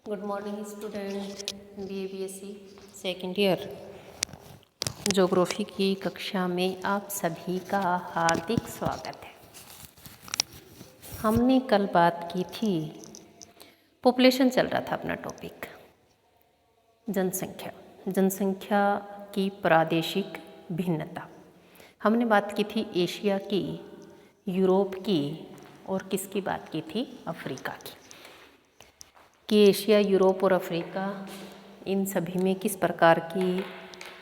Good morning student, BA-BSc second year geography की कक्षा में आप सभी का हार्दिक स्वागत है। हमने कल बात की थी, पॉपुलेशन चल रहा था अपना टॉपिक, जनसंख्या की प्रादेशिक भिन्नता। हमने बात की थी एशिया की, यूरोप की और किसकी बात की थी, अफ्रीका की, कि एशिया, यूरोप और अफ्रीका इन सभी में किस प्रकार की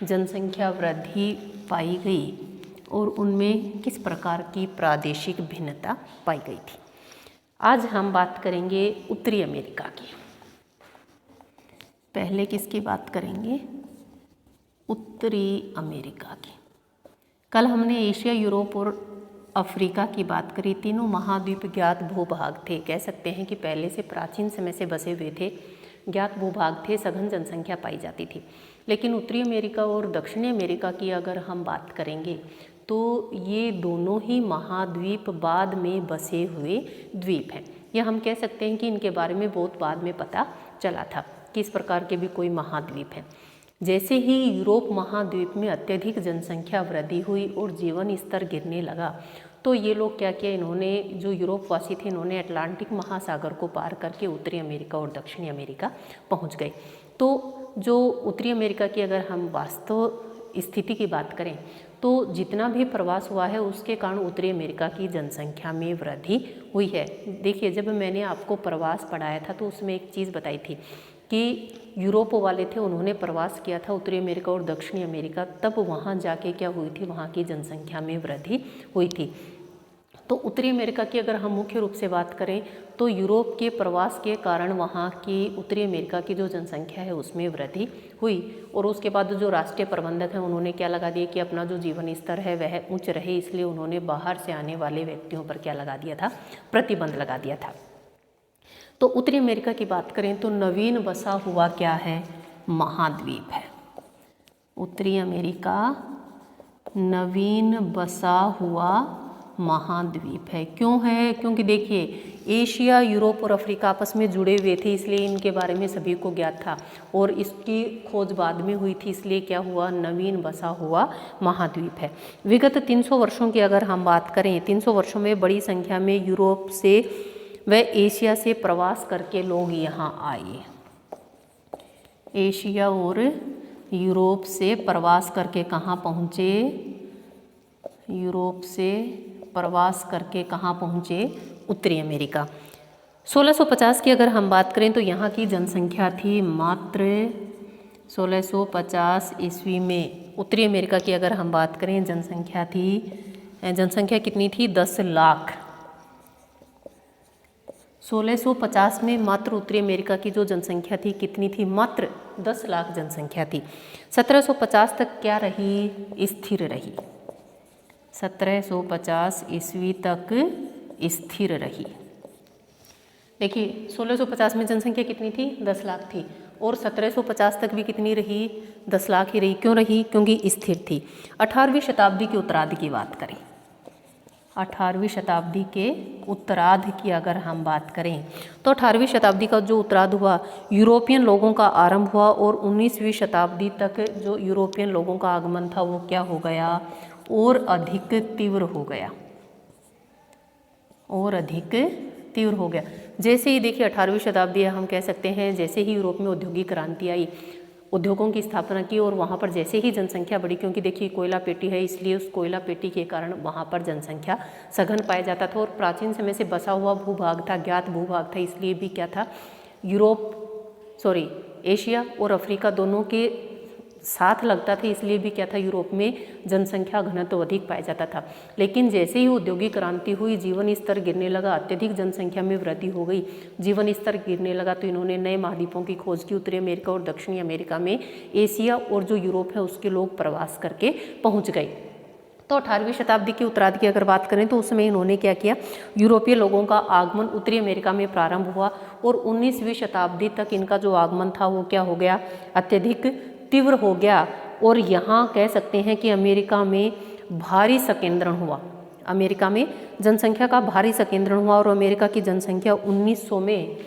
जनसंख्या वृद्धि पाई गई और उनमें किस प्रकार की प्रादेशिक भिन्नता पाई गई थी। आज हम बात करेंगे उत्तरी अमेरिका की। पहले किसकी बात करेंगे, उत्तरी अमेरिका की। कल हमने एशिया, यूरोप और अफ्रीका की बात करी। तीनों महाद्वीप ज्ञात भूभाग थे, कह सकते हैं कि पहले से प्राचीन समय से बसे हुए थे, ज्ञात भूभाग थे, सघन जनसंख्या पाई जाती थी। लेकिन उत्तरी अमेरिका और दक्षिणी अमेरिका की अगर हम बात करेंगे तो ये दोनों ही महाद्वीप बाद में बसे हुए द्वीप हैं। यह हम कह सकते हैं कि इनके बारे में बहुत बाद में पता चला था कि इस प्रकार के भी कोई महाद्वीप हैं। जैसे ही यूरोप महाद्वीप में अत्यधिक जनसंख्या वृद्धि हुई और जीवन स्तर गिरने लगा तो ये लोग क्या किया, इन्होंने, जो यूरोप वासी थे, इन्होंने अटलांटिक महासागर को पार करके उत्तरी अमेरिका और दक्षिणी अमेरिका पहुंच गए। तो जो उत्तरी अमेरिका की अगर हम वास्तव स्थिति की बात करें तो जितना भी प्रवास हुआ है उसके कारण उत्तरी अमेरिका की जनसंख्या में वृद्धि हुई है। देखिए, जब मैंने आपको प्रवास पढ़ाया था तो उसमें एक चीज़ बताई थी कि यूरोप वाले थे, उन्होंने प्रवास किया था उत्तरी अमेरिका और दक्षिणी अमेरिका, तब वहाँ जाके क्या हुई थी, वहाँ की जनसंख्या में वृद्धि हुई थी। तो उत्तरी अमेरिका की अगर हम मुख्य रूप से बात करें तो यूरोप के प्रवास के कारण वहाँ की उत्तरी अमेरिका की जो जनसंख्या है उसमें वृद्धि हुई। और उसके बाद जो राष्ट्रीय प्रबंधक हैं उन्होंने क्या लगा दिया कि अपना जो जीवन स्तर है वह उच्च रहे, इसलिए उन्होंने बाहर से आने वाले व्यक्तियों पर क्या लगा दिया था, प्रतिबंध लगा दिया था। तो उत्तरी अमेरिका की बात करें तो नवीन बसा हुआ क्या है, महाद्वीप है। उत्तरी अमेरिका नवीन बसा हुआ महाद्वीप है। क्यों है? क्योंकि देखिए, एशिया, यूरोप और अफ्रीका आपस में जुड़े हुए थे, इसलिए इनके बारे में सभी को ज्ञात था और इसकी खोज बाद में हुई थी, इसलिए क्या हुआ, नवीन बसा हुआ महाद्वीप है। विगत 300 वर्षों की अगर हम बात करें, 300 वर्षों में बड़ी संख्या में यूरोप से व एशिया से प्रवास करके लोग यहाँ आए। एशिया और यूरोप से प्रवास करके कहाँ पहुँचे, यूरोप से प्रवास करके कहाँ पहुँचे, उत्तरी अमेरिका। 1650 की अगर हम बात करें तो यहाँ की जनसंख्या थी मात्र 1650 ईस्वी में। उत्तरी अमेरिका की अगर हम बात करें जनसंख्या कितनी थी, 10 लाख। 1650 में मात्र उत्तरी अमेरिका की जो जनसंख्या थी कितनी थी, मात्र 10 लाख जनसंख्या थी। 1750 तक क्या रही, स्थिर रही। 1750 ईस्वी तक स्थिर रही। देखिए, 1650 में जनसंख्या कितनी थी, 10 लाख थी और 1750 तक भी कितनी रही, 10 लाख ही रही। क्यों रही? क्योंकि स्थिर थी। 18वीं शताब्दी के उत्तरार्ध की बात करें, 18वीं शताब्दी के उत्तरार्ध की अगर हम बात करें तो 18वीं शताब्दी का जो उत्तरार्ध हुआ, यूरोपियन लोगों का आरंभ हुआ और 19वीं शताब्दी तक जो यूरोपियन लोगों का आगमन था वो क्या हो गया, और अधिक तीव्र हो गया, और अधिक तीव्र हो गया। जैसे ही देखिए 18वीं शताब्दी हम कह सकते हैं, जैसे ही यूरोप में औद्योगिक क्रांति आई, उद्योगों की स्थापना की और वहाँ पर जैसे ही जनसंख्या बढ़ी, क्योंकि देखिए कोयला पेटी है, इसलिए उस कोयला पेटी के कारण वहाँ पर जनसंख्या सघन पाया जाता था और प्राचीन समय से बसा हुआ भूभाग था, ज्ञात भूभाग था, इसलिए भी क्या था, एशिया और अफ्रीका दोनों के साथ लगता था, इसलिए भी क्या था, यूरोप में जनसंख्या घनत्व अधिक पाया जाता था। लेकिन जैसे ही औद्योगिक क्रांति हुई, जीवन स्तर गिरने लगा, अत्यधिक जनसंख्या में वृद्धि हो गई, जीवन स्तर गिरने लगा, तो इन्होंने नए महाद्वीपों की खोज की। उत्तरी अमेरिका और दक्षिणी अमेरिका में एशिया और जो यूरोप है उसके लोग प्रवास करके पहुँच गए। तो 18वीं शताब्दी के उत्तरार्ध की अगर बात करें तो उसमें इन्होंने क्या किया, यूरोपीय लोगों का आगमन उत्तरी अमेरिका में प्रारंभ हुआ और 19वीं शताब्दी तक इनका जो आगमन था वो क्या हो गया, अत्यधिक तीव्र हो गया। और यहाँ कह सकते हैं कि अमेरिका में भारी संकेंद्रण हुआ, अमेरिका में जनसंख्या का भारी संकेंद्रण हुआ और अमेरिका की जनसंख्या 1900 में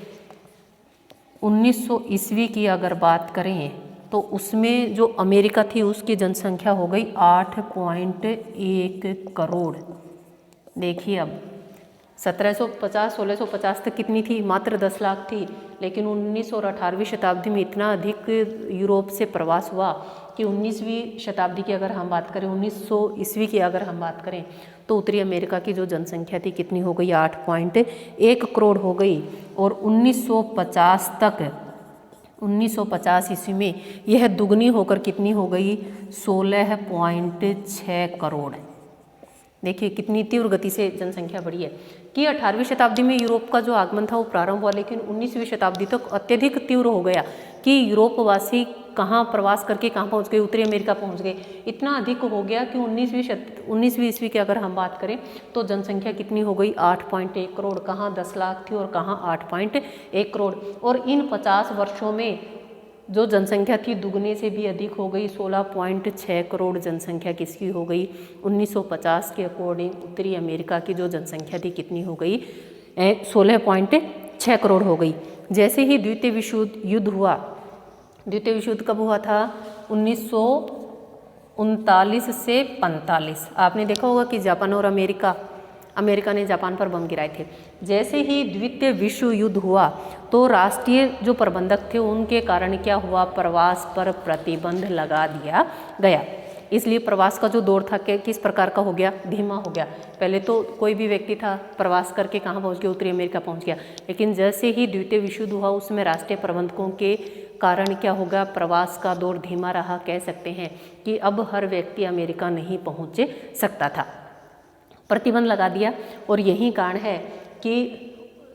1900 ईस्वी की अगर बात करें तो उसमें जो अमेरिका थी उसकी जनसंख्या हो गई 8.1 करोड़। देखिए अब 1750 1650 तक कितनी थी, मात्र 10 लाख थी, लेकिन 19 और 18वीं शताब्दी में इतना अधिक यूरोप से प्रवास हुआ कि 19वीं शताब्दी की अगर हम बात करें, 1900 ईस्वी की अगर हम बात करें तो उत्तरी अमेरिका की जो जनसंख्या थी कितनी हो गई, 8.1 करोड़ हो गई। और 1950 ईस्वी में यह दुगनी होकर कितनी हो गई, 16.6 करोड़। देखिए कितनी तीव्र गति से जनसंख्या बढ़ी है कि 18वीं शताब्दी में यूरोप का जो आगमन था वो प्रारंभ हुआ, लेकिन 19वीं शताब्दी तक अत्यधिक तीव्र हो गया कि यूरोपवासी कहाँ प्रवास करके कहाँ पहुँच गए, उत्तरी अमेरिका पहुँच गए। इतना अधिक हो गया कि 19वीं ईस्वी की अगर हम बात करें तो जनसंख्या कितनी हो गई, 8.1 करोड़। कहाँ 10 लाख थी और कहाँ 8.1 करोड़। और इन 50 वर्षों में जो जनसंख्या थी दुगने से भी अधिक हो गई, 16.6 करोड़ जनसंख्या किसकी हो गई, 1950 के अकॉर्डिंग उत्तरी अमेरिका की जो जनसंख्या थी कितनी हो गई, 16.6 करोड़ हो गई। जैसे ही द्वितीय विश्व युद्ध हुआ, द्वितीय विश्व युद्ध कब हुआ था, 1939 से 45। आपने देखा होगा कि जापान और अमेरिका ने जापान पर बम गिराए थे। जैसे ही द्वितीय विश्व युद्ध हुआ तो राष्ट्रीय जो प्रबंधक थे उनके कारण क्या हुआ, प्रवास पर प्रतिबंध लगा दिया गया। इसलिए प्रवास का जो दौर था किस प्रकार का हो गया, धीमा हो गया। पहले तो कोई भी व्यक्ति था प्रवास करके कहाँ पहुँच गया, उत्तरी अमेरिका पहुँच गया, लेकिन जैसे ही द्वितीय विश्व युद्ध हुआ उसमें राष्ट्रीय प्रबंधकों के कारण क्या होगा, प्रवास का दौर धीमा रहा। कह सकते हैं कि अब हर व्यक्ति अमेरिका नहीं पहुँच सकता था, प्रतिबंध लगा दिया। और यही कारण है कि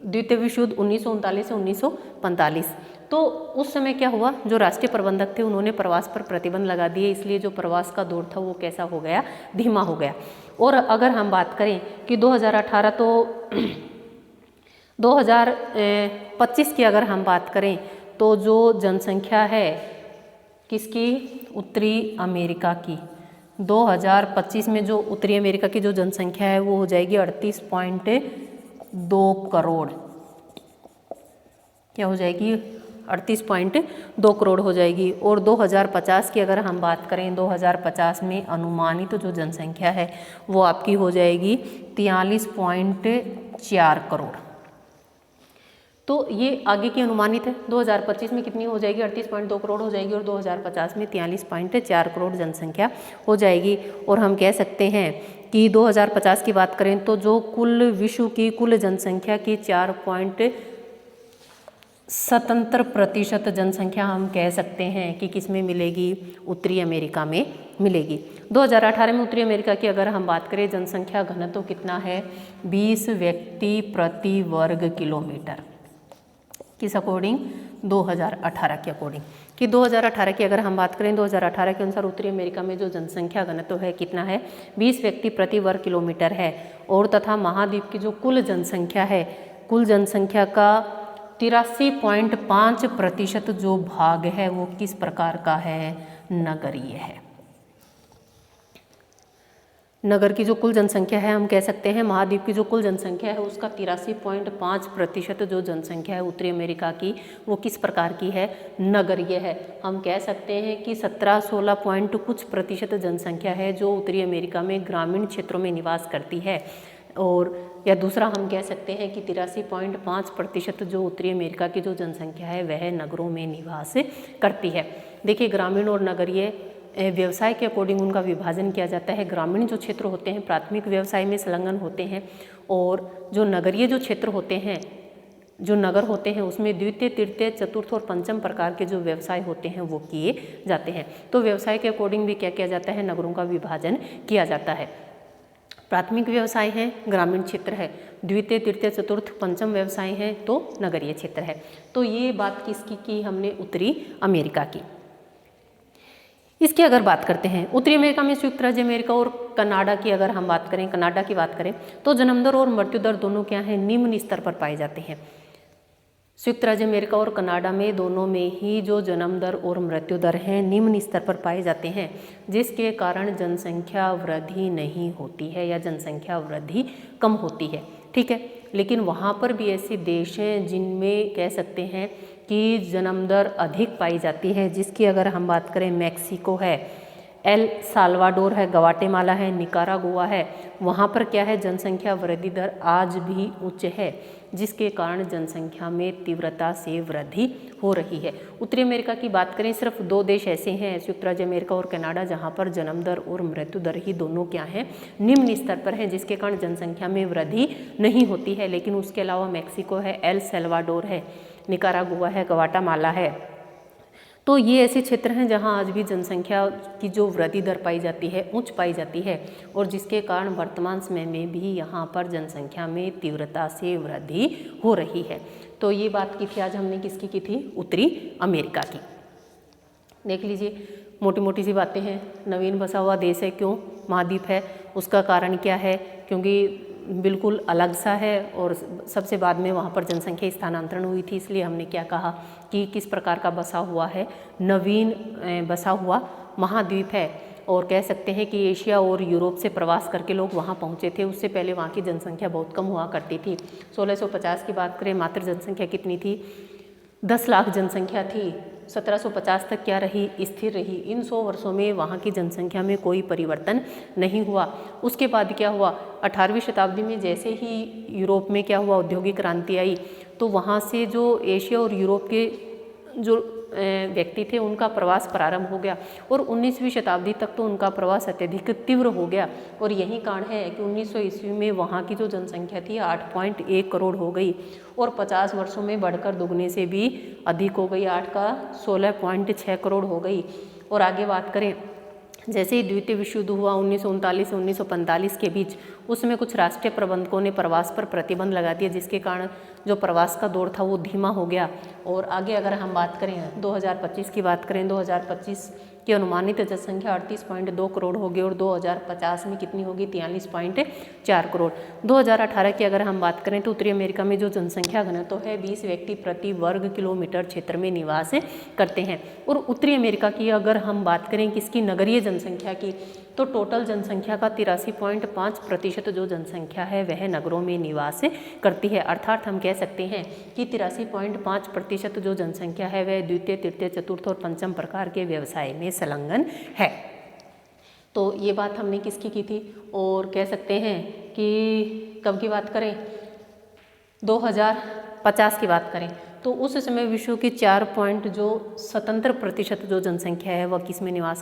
द्वितीय विश्व युद्ध 1939 से 1945। तो उस समय क्या हुआ, जो राष्ट्रीय प्रबंधक थे उन्होंने प्रवास पर प्रतिबंध लगा दिए, इसलिए जो प्रवास का दौर था वो कैसा हो गया, धीमा हो गया। और अगर हम बात करें कि 2018 तो 2025 की अगर हम बात करें तो जो जनसंख्या है किसकी, उत्तरी अमेरिका की, 2025 में जो उत्तरी अमेरिका की जो जनसंख्या है वो हो जाएगी 38.2 करोड़। क्या हो जाएगी, 38.2 करोड़ हो जाएगी। और 2050 की अगर हम बात करें, 2050 में अनुमानित जो जनसंख्या है वो आपकी हो जाएगी 43.4 करोड़। तो ये आगे की अनुमानित है, 2025 में कितनी हो जाएगी, 38.2 करोड़ हो जाएगी और 2050 में 43.4 करोड़ जनसंख्या हो जाएगी। और हम कह सकते हैं कि 2050 की बात करें तो जो कुल विश्व की कुल जनसंख्या की 4.77% जनसंख्या हम कह सकते हैं कि किस में मिलेगी, उत्तरी अमेरिका में मिलेगी। 2018 में उत्तरी अमेरिका की अगर हम बात करें जनसंख्या घनत्व कितना है, 20 व्यक्ति प्रति वर्ग किलोमीटर। किस अकॉर्डिंग, 2018 के अकॉर्डिंग। कि 2018 की अगर हम बात करें, 2018 के अनुसार उत्तरी अमेरिका में जो जनसंख्या घनत्व है कितना है, 20 व्यक्ति प्रति वर्ग किलोमीटर है। और तथा महाद्वीप की जो कुल जनसंख्या है, कुल जनसंख्या का 83.5% जो भाग है वो किस प्रकार का है, नगरीय है। नगर की जो कुल जनसंख्या है हम कह सकते हैं महाद्वीप की जो कुल जनसंख्या है उसका 83.5% जो जनसंख्या है उत्तरी अमेरिका की वो किस प्रकार की है, नगरीय है। हम कह सकते हैं कि 17-16 पॉइंट कुछ प्रतिशत जनसंख्या है जो उत्तरी अमेरिका में ग्रामीण क्षेत्रों में निवास करती है। और या दूसरा हम कह सकते हैं कि 83.5% जो उत्तरी अमेरिका की जो जनसंख्या है वह नगरों में निवास करती है। देखिए ग्रामीण और नगरीय व्यवसाय के अकॉर्डिंग उनका विभाजन किया जाता है। ग्रामीण जो क्षेत्र होते हैं प्राथमिक व्यवसाय में संलग्न होते हैं और जो नगरीय जो क्षेत्र होते हैं, जो नगर होते हैं उसमें द्वितीय तृतीय चतुर्थ और पंचम प्रकार के जो व्यवसाय होते हैं वो किए जाते हैं। तो व्यवसाय के अकॉर्डिंग भी क्या किया जाता है, नगरों का विभाजन किया जाता है। प्राथमिक व्यवसाय है, ग्रामीण क्षेत्र है, द्वितीय तृतीय चतुर्थ पंचम व्यवसाय है तो नगरीय क्षेत्र है। तो ये बात किसकी की हमने, उत्तरी अमेरिका की। इसकी अगर बात करते हैं उत्तरी अमेरिका में संयुक्त राज्य अमेरिका और कनाडा की अगर हम बात करें, कनाडा की बात करें तो जन्म दर और मृत्यु दर दोनों क्या हैं, निम्न स्तर पर पाए जाते हैं। संयुक्त राज्य अमेरिका और कनाडा में दोनों में ही जो जन्म दर और मृत्यु दर हैं निम्न स्तर पर पाए जाते हैं, जिसके कारण जनसंख्या वृद्धि नहीं होती है या जनसंख्या वृद्धि कम होती है। ठीक है, लेकिन वहाँ पर भी ऐसे देश हैं जिनमें कह सकते हैं कि जन्म दर अधिक पाई जाती है, जिसकी अगर हम बात करें मैक्सिको है, एल साल्वाडोर है, ग्वाटेमाला है, निकारागुआ है, वहाँ पर क्या है जनसंख्या वृद्धि दर आज भी उच्च है, जिसके कारण जनसंख्या में तीव्रता से वृद्धि हो रही है। उत्तरी अमेरिका की बात करें, सिर्फ 2 देश ऐसे हैं, संयुक्त राज्य अमेरिका और कनाडा, जहाँ पर जन्म दर और मृत्यु दर ही दोनों क्या हैं, निम्न स्तर पर हैं, जिसके कारण जनसंख्या में वृद्धि नहीं होती है। लेकिन उसके अलावा मैक्सिको है, एल साल्वाडोर है, निकारागुआ है, ग्वाटेमाला है, तो ये ऐसे क्षेत्र हैं जहां आज भी जनसंख्या की जो वृद्धि दर पाई जाती है उच्च पाई जाती है, और जिसके कारण वर्तमान समय में भी यहाँ पर जनसंख्या में तीव्रता से वृद्धि हो रही है। तो ये बात की थी आज हमने किसकी की थी, उत्तरी अमेरिका की। देख लीजिए, मोटी मोटी सी बातें हैं। नवीन बसा हुआ देश है, क्यों महाद्वीप है, उसका कारण क्या है, क्योंकि बिल्कुल अलग सा है और सबसे बाद में वहाँ पर जनसंख्या स्थानांतरण हुई थी, इसलिए हमने क्या कहा कि किस प्रकार का बसा हुआ है, नवीन बसा हुआ महाद्वीप है। और कह सकते हैं कि एशिया और यूरोप से प्रवास करके लोग वहाँ पहुँचे थे। उससे पहले वहाँ की जनसंख्या बहुत कम हुआ करती थी। 1650 की बात करें, मात्र जनसंख्या कितनी थी, 10 लाख जनसंख्या थी। 1750 तक क्या रही, स्थिर रही। इन 100 वर्षों में वहाँ की जनसंख्या में कोई परिवर्तन नहीं हुआ। उसके बाद क्या हुआ, 18वीं शताब्दी में जैसे ही यूरोप में क्या हुआ, औद्योगिक क्रांति आई, तो वहाँ से जो एशिया और यूरोप के जो व्यक्ति थे उनका प्रवास प्रारंभ हो गया, और 19वीं शताब्दी तक तो उनका प्रवास अत्यधिक तीव्र हो गया। और यही कारण है कि 1900 ईस्वी में वहाँ की जो जनसंख्या थी 8.1 करोड़ हो गई, और 50 वर्षों में बढ़कर दुगने से भी अधिक हो गई, 8 का 16.6 करोड़ हो गई। और आगे बात करें, जैसे ही द्वितीय विश्व युद्ध हुआ 1939 से 1945 के बीच, उसमें कुछ राष्ट्रीय प्रबंधकों ने प्रवास पर प्रतिबंध लगा दिया, जिसके कारण जो प्रवास का दौर था वो धीमा हो गया। और आगे अगर हम बात करें 2025 की बात करें, 2025 की अनुमानित जनसंख्या 38.2 करोड़ होगी, और 2050 में कितनी होगी, 43.4 करोड़। 2018 की अगर हम बात करें तो उत्तरी अमेरिका में जो जनसंख्या घनत्व है 20 व्यक्ति प्रति वर्ग किलोमीटर क्षेत्र में निवास करते हैं। और उत्तरी अमेरिका की अगर हम बात करें किसकी, नगरीय जनसंख्या की, तो टोटल जनसंख्या का 83.5% जो जनसंख्या है वह नगरों में निवास करती है। अर्थात हम कह सकते हैं कि 83.5% जो जनसंख्या है वह द्वितीय, तृतीय, चतुर्थ और पंचम प्रकार के व्यवसाय में संलग्न है। तो ये बात हमने किसकी की थी, और कह सकते हैं कि कब की बात करें, 2050 की बात करें तो उस समय विश्व की 4 जो स्वतंत्र प्रतिशत जो जनसंख्या है वह किस में निवास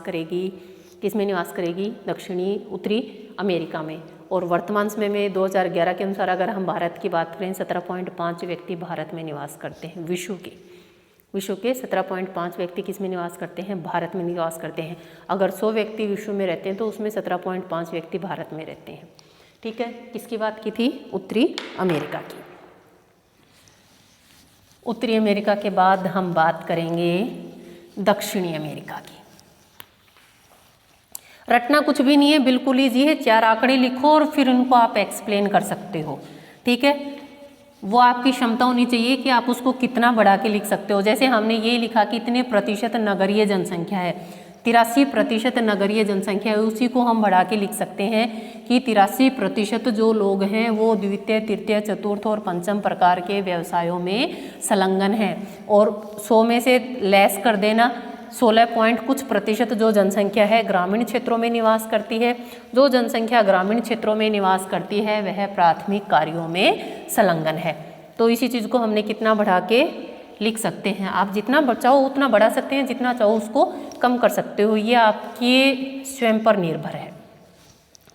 करेगी, दक्षिणी उत्तरी अमेरिका में। और वर्तमान समय में 2011 के अनुसार अगर हम भारत की बात करें 17.5 व्यक्ति भारत में निवास करते हैं। विश्व के 17.5 व्यक्ति किस में निवास करते हैं, भारत में निवास करते हैं। अगर 100 व्यक्ति विश्व में रहते हैं तो उसमें 17.5 व्यक्ति भारत में रहते हैं। ठीक है, किसकी बात की थी, उत्तरी अमेरिका की। उत्तरी अमेरिका के बाद हम बात करेंगे दक्षिणी अमेरिका की। रटना कुछ भी नहीं है, बिल्कुल ईजी है, 4 आंकड़े लिखो और फिर उनको आप एक्सप्लेन कर सकते हो। ठीक है, वो आपकी क्षमता होनी चाहिए कि आप उसको कितना बढ़ा के लिख सकते हो। जैसे हमने ये लिखा कि इतने प्रतिशत नगरीय जनसंख्या है, 83% नगरीय जनसंख्या है, उसी को हम बढ़ा के लिख सकते हैं कि 83% जो लोग हैं वो द्वितीय, तृतीय, चतुर्थ और पंचम प्रकार के व्यवसायों में संलग्न हैं। और 100 में से लेस कर देना, 16 कुछ प्रतिशत जो जनसंख्या है ग्रामीण क्षेत्रों में निवास करती है। जो जनसंख्या ग्रामीण क्षेत्रों में निवास करती है वह प्राथमिक कार्यों में संलग्न है। तो इसी चीज़ को हमने कितना बढ़ा के लिख सकते हैं, आप जितना चाहो उतना बढ़ा सकते हैं, जितना चाहो उसको कम कर सकते हो, ये आपके स्वयं पर निर्भर है।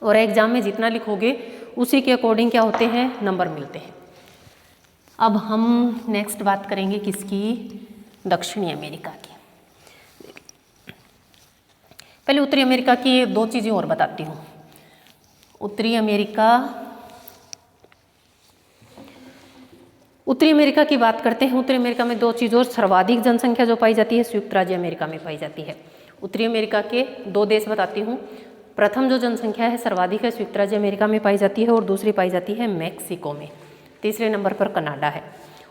और एग्जाम में जितना लिखोगे उसी के अकॉर्डिंग क्या होते हैं, नंबर मिलते हैं। अब हम नेक्स्ट बात करेंगे किसकी, दक्षिणी अमेरिका की। पहले उत्तरी अमेरिका की 2 चीज़ें और बताती हूँ। उत्तरी अमेरिका की बात करते हैं। उत्तरी अमेरिका में 2 चीज़ और, सर्वाधिक जनसंख्या जो पाई जाती है संयुक्त राज्य अमेरिका में पाई जाती है। उत्तरी अमेरिका के 2 देश बताती हूँ। प्रथम जो जनसंख्या है सर्वाधिक है संयुक्त राज्य अमेरिका में पाई जाती है, और दूसरी पाई जाती है मैक्सिको में। तीसरे नंबर पर कनाडा है।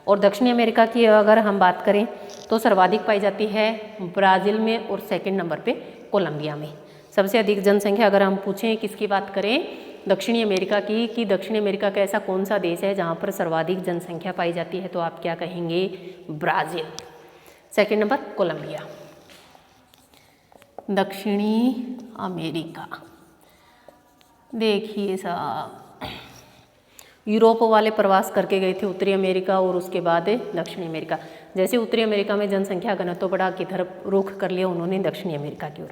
और दक्षिणी अमेरिका की अगर हम बात करें तो सर्वाधिक पाई जाती है ब्राज़ील में, और सेकंड नंबर पे कोलंबिया में। सबसे अधिक जनसंख्या अगर हम पूछें किसकी बात करें, दक्षिणी अमेरिका की कि दक्षिणी अमेरिका का ऐसा कौन सा देश है जहाँ पर सर्वाधिक जनसंख्या पाई जाती है, तो आप क्या कहेंगे, ब्राज़ील। Second number Colombia. दक्षिणी अमेरिका, देखिए साहब, यूरोप वाले प्रवास करके गए थे उत्तरी अमेरिका और उसके बाद दक्षिणी अमेरिका। जैसे उत्तरी अमेरिका में जनसंख्या घनत्व बढ़ा, किधर रुख कर लिया उन्होंने, दक्षिणी अमेरिका की ओर।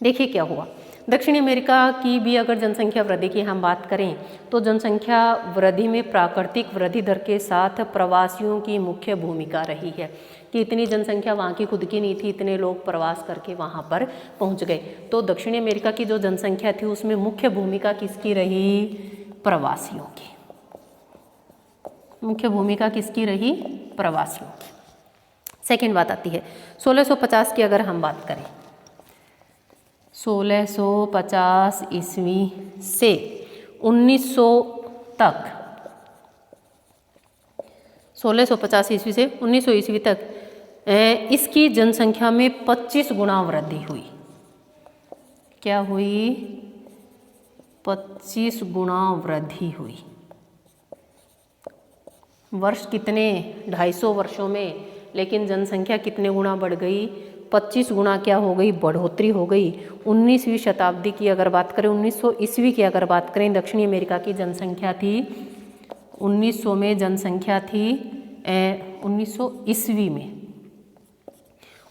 देखिए क्या हुआ, दक्षिणी अमेरिका की भी अगर जनसंख्या वृद्धि की हम बात करें तो जनसंख्या वृद्धि में प्राकृतिक वृद्धि दर के साथ प्रवासियों की मुख्य भूमिका रही है कि इतनी जनसंख्या वहाँ की खुद की नहीं थी, इतने लोग प्रवास करके वहाँ पर पहुँच गए। तो दक्षिणी अमेरिका की जो जनसंख्या थी उसमें मुख्य भूमिका किसकी रही, प्रवासियों की। मुख्य भूमिका किसकी रही, प्रवासियों की। सेकेंड बात आती है 1650 की अगर हम बात करें, 1650 ईस्वी से 1900 तक, 1650 ईस्वी से 1900 ईस्वी तक इसकी जनसंख्या में 25 गुना वृद्धि हुई। क्या हुई, 25 गुना वृद्धि हुई। वर्ष कितने, 250 वर्षों में, लेकिन जनसंख्या कितने गुना बढ़ गई, 25 गुना क्या हो गई, बढ़ोतरी हो गई। 19वीं शताब्दी की अगर बात करें, 1900 ईस्वी की अगर बात करें, दक्षिणी अमेरिका की जनसंख्या थी 1900 में, जनसंख्या थी 1900 ईस्वी में,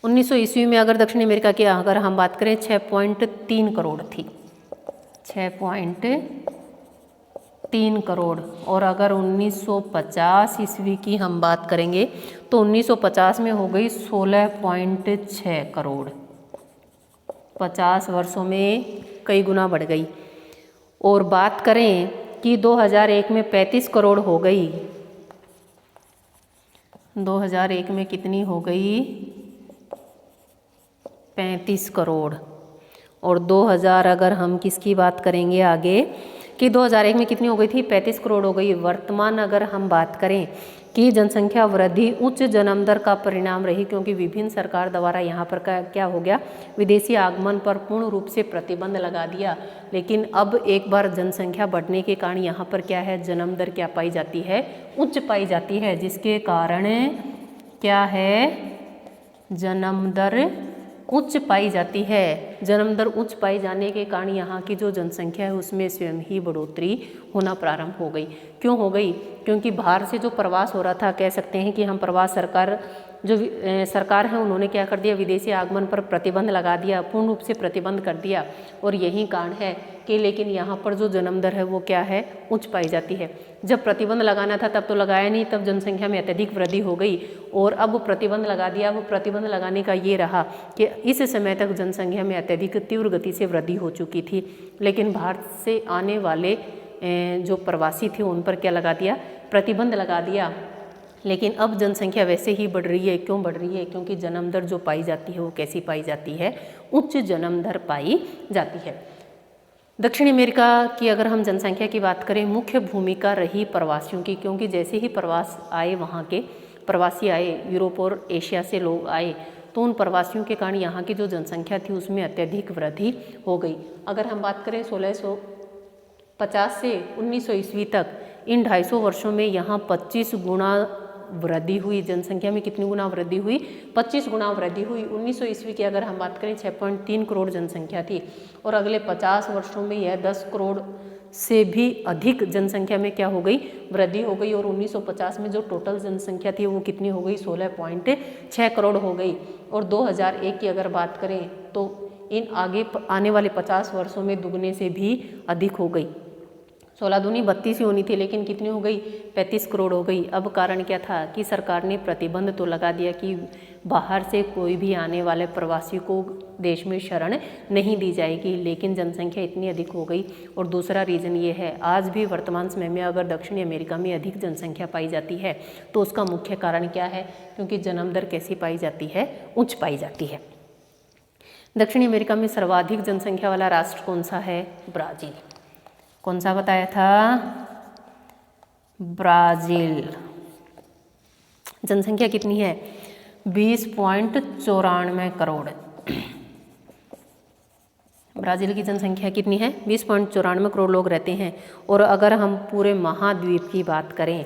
1900 ईस्वी में अगर दक्षिणी अमेरिका की अगर हम बात करें 6.3 करोड़ थी, 6.3 करोड़। और अगर 1950 ईस्वी की हम बात करेंगे तो 1950 में हो गई 16.6 करोड़। 50 वर्षों में कई गुना बढ़ गई। और बात करें कि 2001 में 35 करोड़ हो गई, 2001 में कितनी हो गई, 35 करोड़। और 2000 अगर हम किसकी बात करेंगे आगे कि 2001 में कितनी हो गई थी, 35 करोड़ हो गई। वर्तमान अगर हम बात करें कि जनसंख्या वृद्धि उच्च जन्म दर का परिणाम रही, क्योंकि विभिन्न सरकार द्वारा यहाँ पर क्या हो गया, विदेशी आगमन पर पूर्ण रूप से प्रतिबंध लगा दिया। लेकिन अब एक बार जनसंख्या बढ़ने के कारण यहाँ पर क्या है, जन्म दर क्या पाई जाती है, उच्च पाई जाती है, जिसके कारण क्या है, जन्म दर उच्च पाई जाती है। जन्म दर उच्च पाई जाने के कारण यहाँ की जो जनसंख्या है उसमें स्वयं ही बढ़ोतरी होना प्रारंभ हो गई। क्यों हो गई, क्योंकि बाहर से जो प्रवास हो रहा था, कह सकते हैं कि हम प्रवास सरकार है उन्होंने क्या कर दिया, विदेशी आगमन पर प्रतिबंध लगा दिया, पूर्ण रूप से प्रतिबंध कर दिया। और यही कारण है कि लेकिन यहाँ पर जो जन्म दर है वो क्या है, उच्च पाई जाती है। जब प्रतिबंध लगाना था तब तो लगाया नहीं, तब जनसंख्या में अत्यधिक वृद्धि हो गई। और अब प्रतिबंध लगा दिया। अब प्रतिबंध लगाने का ये रहा कि इस समय तक जनसंख्या में अत्यधिक तीव्र गति से वृद्धि हो चुकी थी, लेकिन भारत से आने वाले जो प्रवासी थे उन पर क्या लगा दिया, प्रतिबंध लगा दिया। लेकिन अब जनसंख्या वैसे ही बढ़ रही है। क्यों बढ़ रही है, क्योंकि जन्म दर जो पाई जाती है वो कैसी पाई जाती है, उच्च जन्म दर पाई जाती है। दक्षिण अमेरिका की अगर हम जनसंख्या की बात करें, मुख्य भूमिका रही प्रवासियों की, क्योंकि जैसे ही प्रवास आए, वहाँ के प्रवासी आए, यूरोप और एशिया से लोग आए, तो उन प्रवासियों के कारण यहाँ की जो जनसंख्या थी उसमें अत्यधिक वृद्धि हो गई। अगर हम बात करें 1650 से 1900 ईस्वी तक, इन 250 वर्षों में यहाँ 25 गुना वृद्धि हुई। जनसंख्या में कितनी गुना वृद्धि हुई, 25 गुना वृद्धि हुई। 1900 ईस्वी की अगर हम बात करें 6.3 करोड़ जनसंख्या थी, और अगले 50 वर्षों में यह 10 करोड़ से भी अधिक जनसंख्या में क्या हो गई, वृद्धि हो गई। और 1950 में जो टोटल जनसंख्या थी वो कितनी हो गई, 16.6 करोड़ हो गई। और 2001 की अगर बात करें तो इन आगे आने वाले 50 वर्षों में दुगने से भी अधिक हो गई। 16 दूनी 32 ही होनी थी, लेकिन कितनी हो गई, 35 करोड़ हो गई। अब कारण क्या था कि सरकार ने प्रतिबंध तो लगा दिया कि बाहर से कोई भी आने वाले प्रवासी को देश में शरण नहीं दी जाएगी, लेकिन जनसंख्या इतनी अधिक हो गई। और दूसरा रीज़न ये है, आज भी वर्तमान समय में अगर दक्षिणी अमेरिका में अधिक जनसंख्या पाई जाती है तो उसका मुख्य कारण क्या है, क्योंकि जन्म दर कैसी पाई जाती है, उच्च पाई जाती है। दक्षिणी अमेरिका में सर्वाधिक जनसंख्या वाला राष्ट्र कौन सा है, ब्राज़ील। कौन सा बताया था, ब्राज़ील। जनसंख्या कितनी है, 20.94 करोड़। ब्राज़ील की जनसंख्या कितनी है? 20.94 करोड़ लोग रहते हैं। और अगर हम पूरे महाद्वीप की बात करें,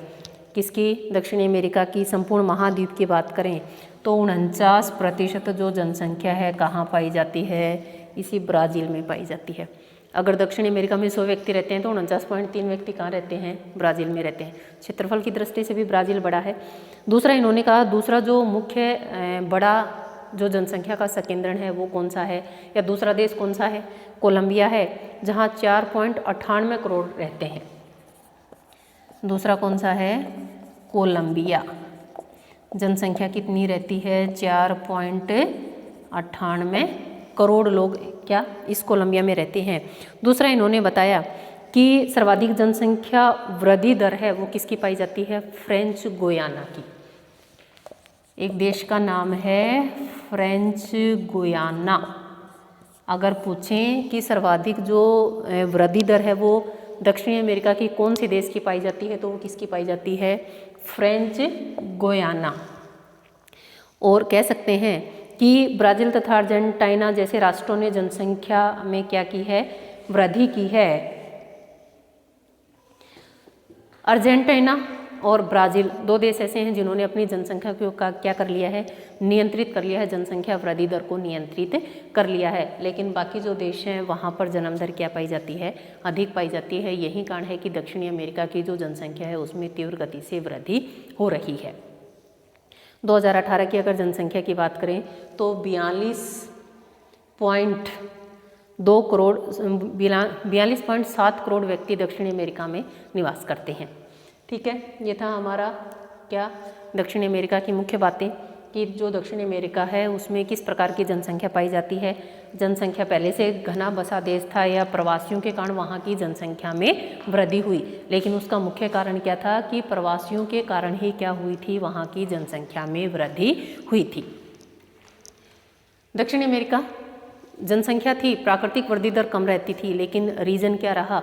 किसकी? दक्षिण अमेरिका की संपूर्ण महाद्वीप की बात करें तो 49% जो जनसंख्या है कहाँ पाई जाती है? इसी ब्राज़ील में पाई जाती है। अगर दक्षिण अमेरिका में 100 व्यक्ति रहते हैं तो 49.3 व्यक्ति कहाँ रहते हैं? ब्राज़ील में रहते हैं। क्षेत्रफल की दृष्टि से भी ब्राज़ील बड़ा है। दूसरा इन्होंने कहा, दूसरा जो मुख्य बड़ा जो जनसंख्या का संकेंद्रण है वो कौन सा है, या दूसरा देश कौन सा है? कोलंबिया है, जहाँ 4.98 करोड़ रहते हैं। दूसरा कौन सा है? कोलंबिया। जनसंख्या कितनी रहती है? 4.98 करोड़ लोग क्या इस कोलंबिया में रहते हैं। दूसरा इन्होंने बताया कि सर्वाधिक जनसंख्या वृद्धि दर है वो किसकी पाई जाती है? फ्रेंच गुयाना की। एक देश का नाम है फ्रेंच गुयाना। अगर पूछें कि सर्वाधिक जो वृद्धि दर है वो दक्षिणी अमेरिका की कौन से देश की पाई जाती है तो वो किसकी पाई जाती है? French Guiana. और कह सकते हैं कि ब्राज़ील तथा अर्जेंटीना जैसे राष्ट्रों ने जनसंख्या में क्या की है? वृद्धि की है। अर्जेंटीना और ब्राज़ील दो देश ऐसे हैं जिन्होंने अपनी जनसंख्या को क्या कर लिया है? नियंत्रित कर लिया है, जनसंख्या वृद्धि दर को नियंत्रित कर लिया है। लेकिन बाकी जो देश हैं वहाँ पर जन्म दर क्या पाई जाती है? अधिक पाई जाती है। यही कारण है कि दक्षिणी अमेरिका की जो जनसंख्या है उसमें तीव्र गति से वृद्धि हो रही है। 2018 की अगर जनसंख्या की बात करें तो 42.7 करोड़ व्यक्ति दक्षिण अमेरिका में निवास करते हैं। ठीक है, ये था हमारा क्या? दक्षिण अमेरिका की मुख्य बातें कि जो दक्षिण अमेरिका है उसमें किस प्रकार की जनसंख्या पाई जाती है। जनसंख्या पहले से घना बसा देश था या प्रवासियों के कारण वहाँ की जनसंख्या में वृद्धि हुई, लेकिन उसका मुख्य कारण क्या था कि प्रवासियों के कारण ही क्या हुई थी? वहाँ की जनसंख्या में वृद्धि हुई थी। दक्षिण अमेरिका जनसंख्या थी, प्राकृतिक वृद्धि दर कम रहती थी, लेकिन रीजन क्या रहा?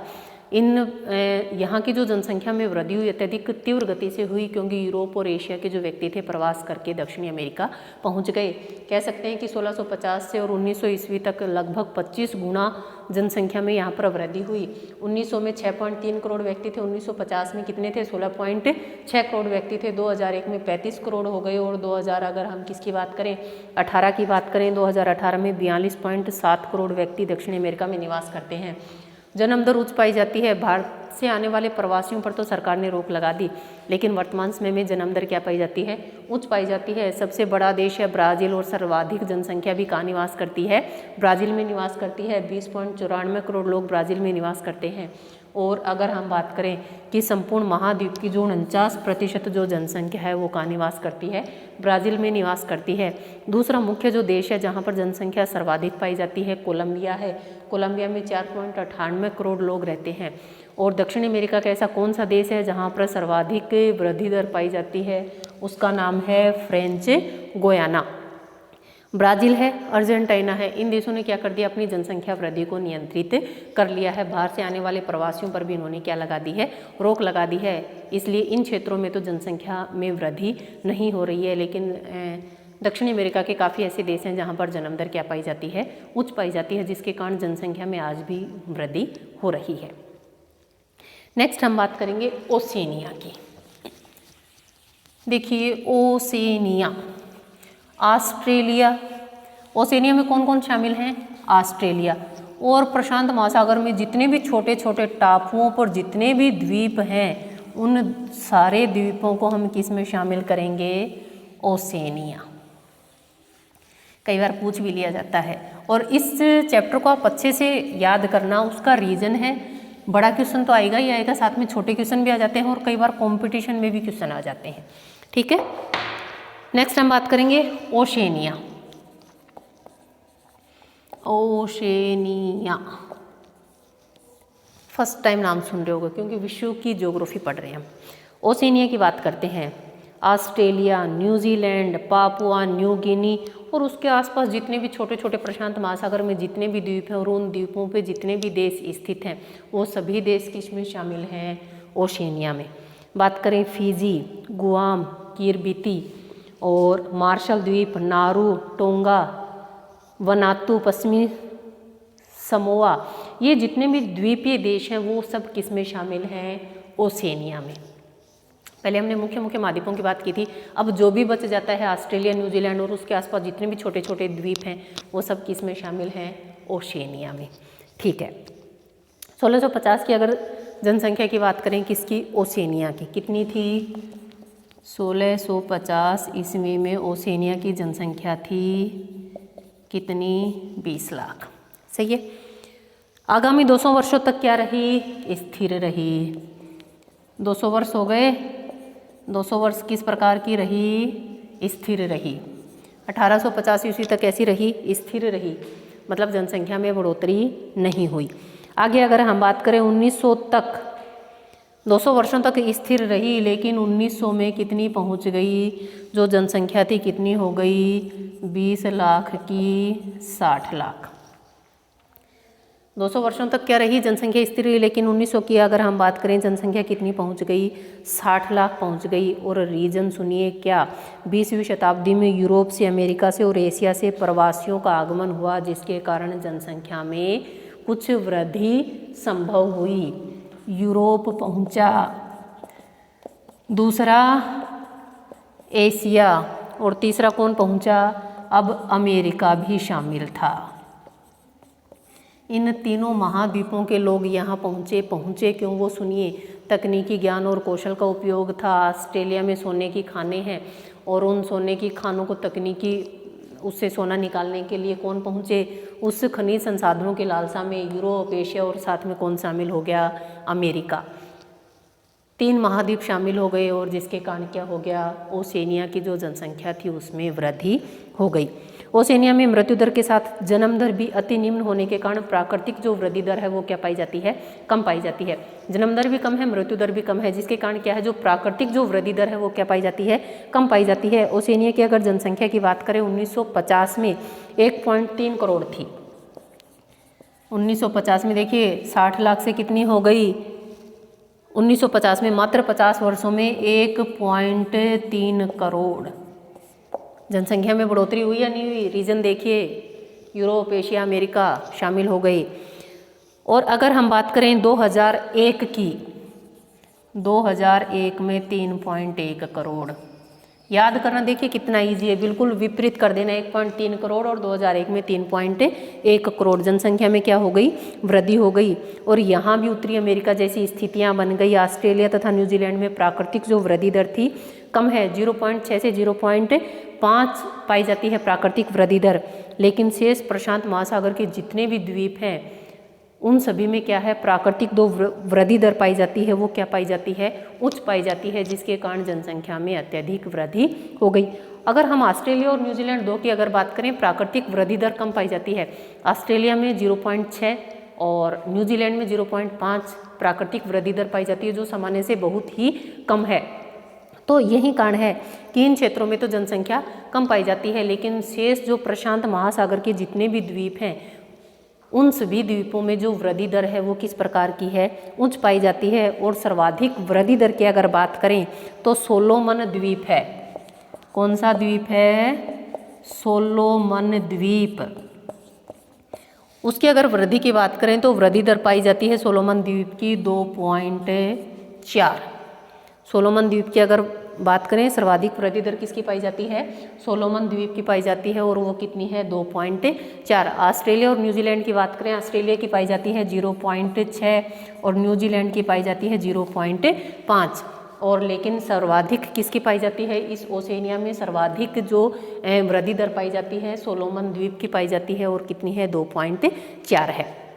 यहाँ की जो जनसंख्या में वृद्धि हुई अत्यधिक तीव्र गति से हुई क्योंकि यूरोप और एशिया के जो व्यक्ति थे प्रवास करके दक्षिणी अमेरिका पहुँच गए। कह सकते हैं कि 1650 से और 1900 ईस्वी तक लगभग 25 गुना जनसंख्या में यहाँ पर वृद्धि हुई। 1900 में 6.3 करोड़ व्यक्ति थे, 1950 में कितने थे? 16.6 करोड़ व्यक्ति थे। 2001 में 35 करोड़ हो गए और 2000 अगर हम किसकी बात करें? 18 की बात करें, 2018 में 42.7 करोड़ व्यक्ति दक्षिण अमेरिका में निवास करते हैं। जन्म दर उच्च पाई जाती है। भारत से आने वाले प्रवासियों पर तो सरकार ने रोक लगा दी, लेकिन वर्तमान समय में जन्म दर क्या पाई जाती है? उच्च पाई जाती है। सबसे बड़ा देश है ब्राज़ील और सर्वाधिक जनसंख्या भी कहाँ निवास करती है? ब्राज़ील में निवास करती है। 20.94 करोड़ लोग ब्राज़ील में निवास करते हैं। और अगर हम बात करें कि संपूर्ण महाद्वीप की जो 49% जो जनसंख्या है वो कहाँ निवास करती है? ब्राज़ील में निवास करती है। दूसरा मुख्य जो देश है जहाँ पर जनसंख्या सर्वाधिक पाई जाती है कोलंबिया है। कोलंबिया में 4.98 करोड़ लोग रहते हैं। और दक्षिण अमेरिका का ऐसा कौन सा देश है जहाँ पर सर्वाधिक वृद्धि दर पाई जाती है? उसका नाम है फ्रेंच गुयाना। ब्राज़ील है, अर्जेंटीना है, इन देशों ने क्या कर दिया? अपनी जनसंख्या वृद्धि को नियंत्रित कर लिया है। बाहर से आने वाले प्रवासियों पर भी इन्होंने क्या लगा दी है? रोक लगा दी है। इसलिए इन क्षेत्रों में तो जनसंख्या में वृद्धि नहीं हो रही है, लेकिन दक्षिण अमेरिका के काफ़ी ऐसे देश हैं जहाँ पर जन्म दर क्या पाई जाती है? उच्च पाई जाती है, जिसके कारण जनसंख्या में आज भी वृद्धि हो रही है। नेक्स्ट हम बात करेंगे ओशिनिया की। देखिए ओशिनिया, ऑस्ट्रेलिया। ओशिनिया में कौन कौन शामिल हैं? ऑस्ट्रेलिया। और प्रशांत महासागर में जितने भी छोटे छोटे टापुओं पर जितने भी द्वीप हैं उन सारे द्वीपों को हम किस में शामिल करेंगे? ओशिनिया। कई बार पूछ भी लिया जाता है। और इस चैप्टर को आप अच्छे से याद करना, उसका रीज़न है बड़ा क्वेश्चन तो आएगा ही आएगा, साथ में छोटे क्वेश्चन भी आ जाते हैं और कई बार कंपटीशन में भी क्वेश्चन आ जाते हैं। ठीक है, नेक्स्ट हम बात करेंगे ओशिनिया। ओशिनिया फर्स्ट टाइम नाम सुन रहे होगे क्योंकि विश्व की ज्योग्राफी पढ़ रहे हैं हम। ओशिनिया की बात करते हैं Australia, New Zealand, Papua New Guinea और उसके आसपास जितने भी छोटे छोटे प्रशांत महासागर में जितने भी द्वीप हैं और उन द्वीपों पे जितने भी देश स्थित हैं वो सभी देश किसमें शामिल हैं? ओशिनिया में। बात करें फिजी, गुआम, किरबिती और मार्शल द्वीप, नारू, टोंगा, वनातु, पश्चिमी समोआ, ये जितने भी द्वीपीय देश हैं वो सब किस में शामिल हैं? ओसेनिया में। पहले हमने मुख्य मुख्य महाद्वीपों की बात की थी, अब जो भी बच जाता है ऑस्ट्रेलिया, न्यूजीलैंड और उसके आसपास जितने भी छोटे छोटे द्वीप हैं वो सब किस में शामिल हैं? ओशेनिया में। ठीक है, 1650 की अगर जनसंख्या की बात करें किसकी? ओशेनिया की, कितनी थी? 1650 ईस्वी में ओशेनिया की जनसंख्या थी कितनी? 20 लाख। सही है। आगामी 200 वर्षों तक क्या रही? स्थिर रही। 200 वर्ष हो गए, 200 वर्ष किस प्रकार की रही? स्थिर रही। 1850 ईस्वी तक कैसी रही? स्थिर रही, मतलब जनसंख्या में बढ़ोतरी नहीं हुई। आगे अगर हम बात करें 1900 तक, 200 वर्षों तक स्थिर रही, लेकिन 1900 में कितनी पहुंच गई? जो जनसंख्या थी कितनी हो गई? 20 लाख की 60 लाख। 200 वर्षों तक क्या रही? जनसंख्या स्थिर रही, लेकिन 1900 की अगर हम बात करें जनसंख्या कितनी पहुंच गई? 60 लाख पहुंच गई। और रीजन सुनिए क्या? 20वीं शताब्दी में यूरोप से, अमेरिका से और एशिया से प्रवासियों का आगमन हुआ, जिसके कारण जनसंख्या में कुछ वृद्धि संभव हुई। यूरोप पहुंचा, दूसरा एशिया, और तीसरा कौन पहुंचा? अब अमेरिका भी शामिल था। इन तीनों महाद्वीपों के लोग यहाँ पहुँचे क्यों? वो सुनिए। तकनीकी ज्ञान और कौशल का उपयोग था। ऑस्ट्रेलिया में सोने की खानें हैं और उन सोने की खानों को तकनीकी उससे सोना निकालने के लिए कौन पहुँचे? उस खनिज संसाधनों की लालसा में यूरोप, एशिया और साथ में कौन शामिल हो गया? अमेरिका। 3 महाद्वीप शामिल हो गए और जिसके कारण क्या हो गया? ओशेनिया की जो जनसंख्या थी उसमें वृद्धि हो गई। ओशेनिया में मृत्यु दर के साथ जन्म दर भी अति निम्न होने के कारण प्राकृतिक जो वृद्धि दर है वो क्या पाई जाती है? कम पाई जाती है। जन्म दर भी कम है, मृत्यु दर भी कम है, जिसके कारण क्या है? जो प्राकृतिक जो वृद्धि दर है वो क्या पाई जाती है? कम पाई जाती है। ओशेनिया की अगर जनसंख्या की बात करें 1950 में 1.3 करोड़ थी। 1950 में देखिए 60 लाख से कितनी हो गई? 1950 में मात्र 50 वर्षों में 1.3 करोड़ जनसंख्या में बढ़ोतरी हुई या नहीं हुई? रीजन देखिए, यूरोप, एशिया, अमेरिका शामिल हो गए। और अगर हम बात करें 2001 की, 2001 में 3.1 करोड़। याद करना देखिए कितना इजी है, बिल्कुल विपरीत कर देना। 1.3 करोड़ और 2001 में 3.1 करोड़ जनसंख्या में क्या हो गई? वृद्धि हो गई। और यहाँ भी उत्तरी अमेरिका जैसी स्थितियाँ बन गई। ऑस्ट्रेलिया तथा न्यूजीलैंड में प्राकृतिक जो वृद्धि दर थी कम है, 0.6 से 0.5 पाई जाती है प्राकृतिक वृद्धि दर, लेकिन शेष प्रशांत महासागर के जितने भी द्वीप हैं उन सभी में क्या है? प्राकृतिक दो वृद्धि दर पाई जाती है, वो क्या पाई जाती है? उच्च पाई जाती है, जिसके कारण जनसंख्या में अत्यधिक वृद्धि हो गई। अगर हम ऑस्ट्रेलिया और न्यूजीलैंड दो की अगर बात करें, प्राकृतिक वृद्धि दर कम पाई जाती है। ऑस्ट्रेलिया में 0.6 और न्यूजीलैंड में 0.5 प्राकृतिक वृद्धि दर पाई जाती है, जो सामान्य से बहुत ही कम है। तो यही कारण है कि इन क्षेत्रों में तो जनसंख्या कम पाई जाती है, लेकिन शेष जो प्रशांत महासागर के जितने भी द्वीप हैं उन सभी द्वीपों में जो वृद्धि दर है वो किस प्रकार की है? उच्च पाई जाती है। और सर्वाधिक वृद्धि दर की अगर बात करें तो सोलोमन द्वीप है। कौन सा द्वीप है? सोलोमन द्वीप। उसकी अगर वृद्धि की बात करें तो वृद्धि दर पाई जाती है सोलोमन द्वीप की 2.4। सोलोमन द्वीप की अगर बात करें सर्वाधिक वृद्धि दर किसकी पाई जाती है? सोलोमन द्वीप की पाई जाती है, और वो कितनी है? 2.4। ऑस्ट्रेलिया और न्यूजीलैंड की बात करें, ऑस्ट्रेलिया की पाई जाती है 0.6 और न्यूजीलैंड की पाई जाती है 0.5। और लेकिन सर्वाधिक किसकी पाई जाती है? इस ओशेनिया में सर्वाधिक जो वृद्धि दर पाई जाती है सोलोमन द्वीप की पाई जाती है, और कितनी है? 2.4 है।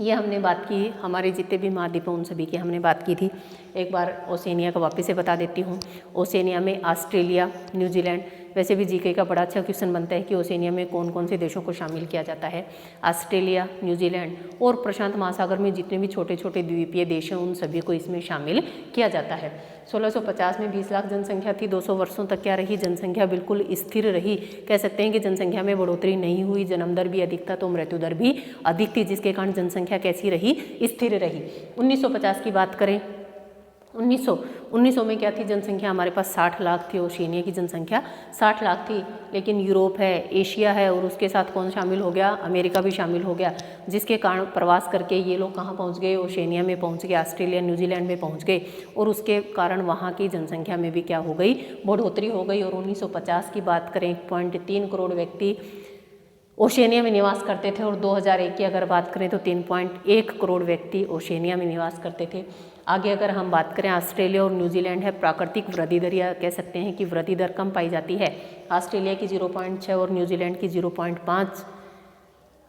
ये हमने बात की, हमारे जितने भी महाद्वीप हैं उन सभी की हमने बात की थी। एक बार ओशेनिया का वापस से बता देती हूँ। ओशेनिया में ऑस्ट्रेलिया, न्यूजीलैंड, वैसे भी जीके का बड़ा अच्छा क्वेश्चन बनता है कि ओशेनिया में कौन कौन से देशों को शामिल किया जाता है। ऑस्ट्रेलिया, न्यूजीलैंड और प्रशांत महासागर में जितने भी छोटे छोटे द्वीपीय देश हैं उन सभी को इसमें शामिल किया जाता है। 1650 में 20 लाख जनसंख्या थी। 200 वर्षों तक क्या रही? जनसंख्या बिल्कुल स्थिर रही। कह सकते हैं कि जनसंख्या में बढ़ोतरी नहीं हुई। जन्म दर भी अधिक था तो मृत्यु दर भी अधिक थी, जिसके कारण जनसंख्या कैसी रही? स्थिर रही। 1950 की बात करें, 1900 में क्या थी जनसंख्या हमारे पास 60 लाख थी, ओशिनिया की जनसंख्या 60 लाख थी। लेकिन यूरोप है, एशिया है और उसके साथ कौन शामिल हो गया, अमेरिका भी शामिल हो गया, जिसके कारण प्रवास करके ये लोग कहाँ पहुँच गए, ओशिनिया में पहुँच गए, ऑस्ट्रेलिया न्यूजीलैंड में पहुँच गए और उसके कारण वहाँ की जनसंख्या में भी क्या हो गई, बढ़ोतरी हो गई। और 1950 की बात करें 1.3 करोड़ व्यक्ति ओशिनिया में निवास करते थे और 2001 की अगर बात करें तो 3.1 करोड़ व्यक्ति ओशिनिया में निवास करते थे। आगे अगर हम बात करें ऑस्ट्रेलिया और न्यूजीलैंड है, प्राकृतिक वृद्धि दर या कह सकते हैं कि वृद्धि दर कम पाई जाती है। ऑस्ट्रेलिया की 0.6 और न्यूजीलैंड की 0.5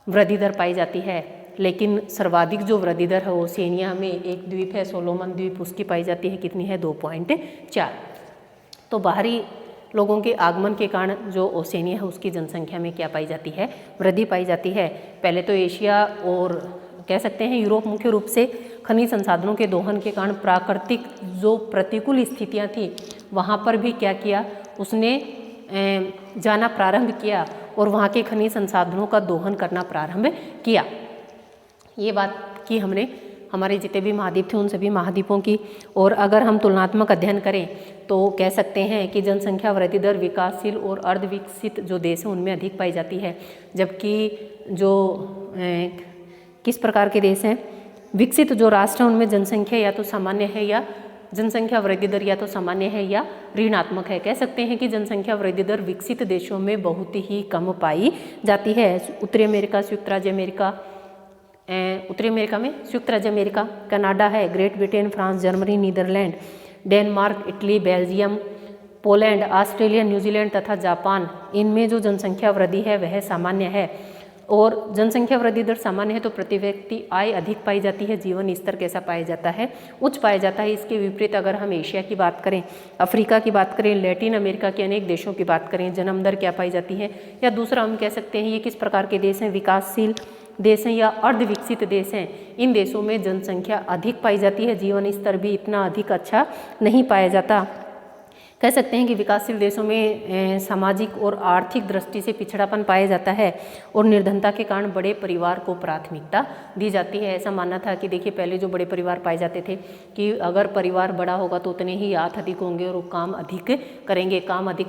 वृद्धि दर पाई जाती है। लेकिन सर्वाधिक जो वृद्धि दर है ओशिनिया में एक द्वीप है सोलोमन द्वीप, उसकी पाई जाती है, कितनी है, 2.4। तो बाहरी लोगों के आगमन के कारण जो ओशिनिया है उसकी जनसंख्या में क्या पाई जाती है, वृद्धि पाई जाती है। पहले तो एशिया और कह सकते हैं यूरोप मुख्य रूप से खनिज संसाधनों के दोहन के कारण प्राकृतिक जो प्रतिकूल स्थितियां थी वहाँ पर भी क्या किया, उसने जाना प्रारंभ किया और वहाँ के खनिज संसाधनों का दोहन करना प्रारंभ किया। ये बात की हमने हमारे जितने भी महाद्वीप थे उन सभी महाद्वीपों की। और अगर हम तुलनात्मक अध्ययन करें तो कह सकते हैं कि जनसंख्या वृद्धि दर विकासशील और अर्धविकसित जो देश हैं उनमें अधिक पाई जाती है, जबकि जो किस प्रकार के देश हैं, विकसित जो राष्ट्र हैं उनमें जनसंख्या या तो सामान्य है या जनसंख्या वृद्धि दर या तो सामान्य है या ऋणात्मक है। कह सकते हैं कि जनसंख्या वृद्धि दर विकसित देशों में बहुत ही कम पाई जाती है। उत्तरी अमेरिका, संयुक्त राज्य अमेरिका, उत्तरी अमेरिका में संयुक्त राज्य अमेरिका, कनाडा है, Great Britain, France, Germany, Netherlands, Denmark, Italy, Belgium, Poland, Australia, New Zealand तथा जापान, इनमें जो जनसंख्या वृद्धि है वह सामान्य है। और जनसंख्या वृद्धि दर सामान्य है तो प्रति व्यक्ति आय अधिक पाई जाती है, जीवन स्तर कैसा पाया जाता है, उच्च पाया जाता है। इसके विपरीत अगर हम एशिया की बात करें, अफ्रीका की बात करें, लैटिन अमेरिका के अनेक देशों की बात करें, जन्म दर क्या पाई जाती है, या दूसरा हम कह सकते हैं ये किस प्रकार के देश हैं, विकासशील देश हैं या अर्धविकसित देश हैं, इन देशों में जनसंख्या अधिक पाई जाती है, जीवन स्तर भी इतना अधिक अच्छा नहीं पाया जाता। कह सकते हैं कि विकासशील देशों में सामाजिक और आर्थिक दृष्टि से पिछड़ापन पाया जाता है और निर्धनता के कारण बड़े परिवार को प्राथमिकता दी जाती है। ऐसा मानना था कि देखिए पहले जो बड़े परिवार पाए जाते थे कि अगर परिवार बड़ा होगा तो उतने ही हाथ अधिक होंगे और काम अधिक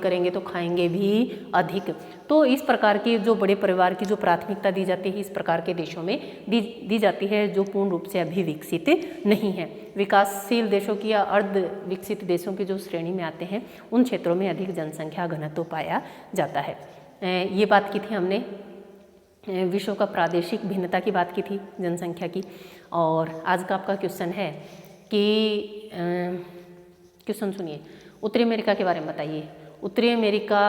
करेंगे तो खाएंगे भी अधिक। तो इस प्रकार की जो बड़े परिवार की जो प्राथमिकता दी जाती है इस प्रकार के देशों में दी जाती है जो पूर्ण रूप से अभी विकसित नहीं है। विकासशील देशों की या अर्ध विकसित देशों की जो श्रेणी में आते हैं उन क्षेत्रों में अधिक जनसंख्या घनत्व पाया जाता है। ये बात की थी हमने, विश्व का प्रादेशिक भिन्नता की बात की थी जनसंख्या की। और आज का आपका क्वेश्चन है कि क्वेश्चन सुनिए, उत्तरी अमेरिका के बारे में बताइए। उत्तरी अमेरिका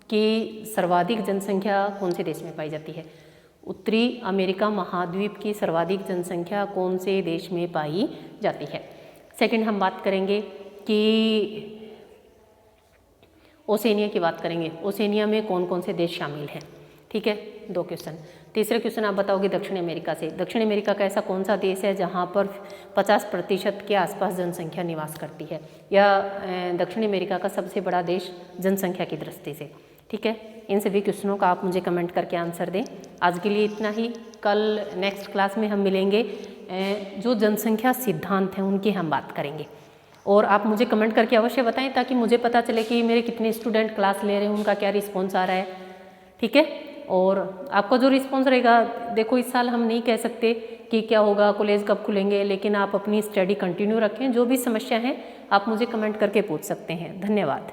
की सर्वाधिक जनसंख्या कौन से देश में पाई जाती है? उत्तरी अमेरिका महाद्वीप की सर्वाधिक जनसंख्या कौन से देश में पाई जाती है? सेकंड हम बात करेंगे कि ओशिनिया की बात करेंगे, ओशिनिया में कौन कौन से देश शामिल हैं, ठीक है, 2 क्वेश्चन। तीसरे क्वेश्चन आप बताओगे दक्षिण अमेरिका से। दक्षिण अमेरिका का ऐसा कौन सा देश है जहाँ पर 50% के आसपास जनसंख्या निवास करती है, या दक्षिण अमेरिका का सबसे बड़ा देश जनसंख्या की दृष्टि से, ठीक है। इन सभी क्वेश्चनों का आप मुझे कमेंट करके आंसर दें। आज के लिए इतना ही, कल नेक्स्ट क्लास में हम मिलेंगे, जो जनसंख्या सिद्धांत हैं उनकी हम बात करेंगे। और आप मुझे कमेंट करके अवश्य बताएं ताकि मुझे पता चले कि मेरे कितने स्टूडेंट क्लास ले रहे हैं, उनका क्या रिस्पॉन्स आ रहा है, ठीक है। और आपका जो रिस्पॉन्स रहेगा, देखो इस साल हम नहीं कह सकते कि क्या होगा, कॉलेज कब खुलेंगे, लेकिन आप अपनी स्टडी कंटिन्यू रखें। जो भी समस्या है आप मुझे कमेंट करके पूछ सकते हैं। धन्यवाद।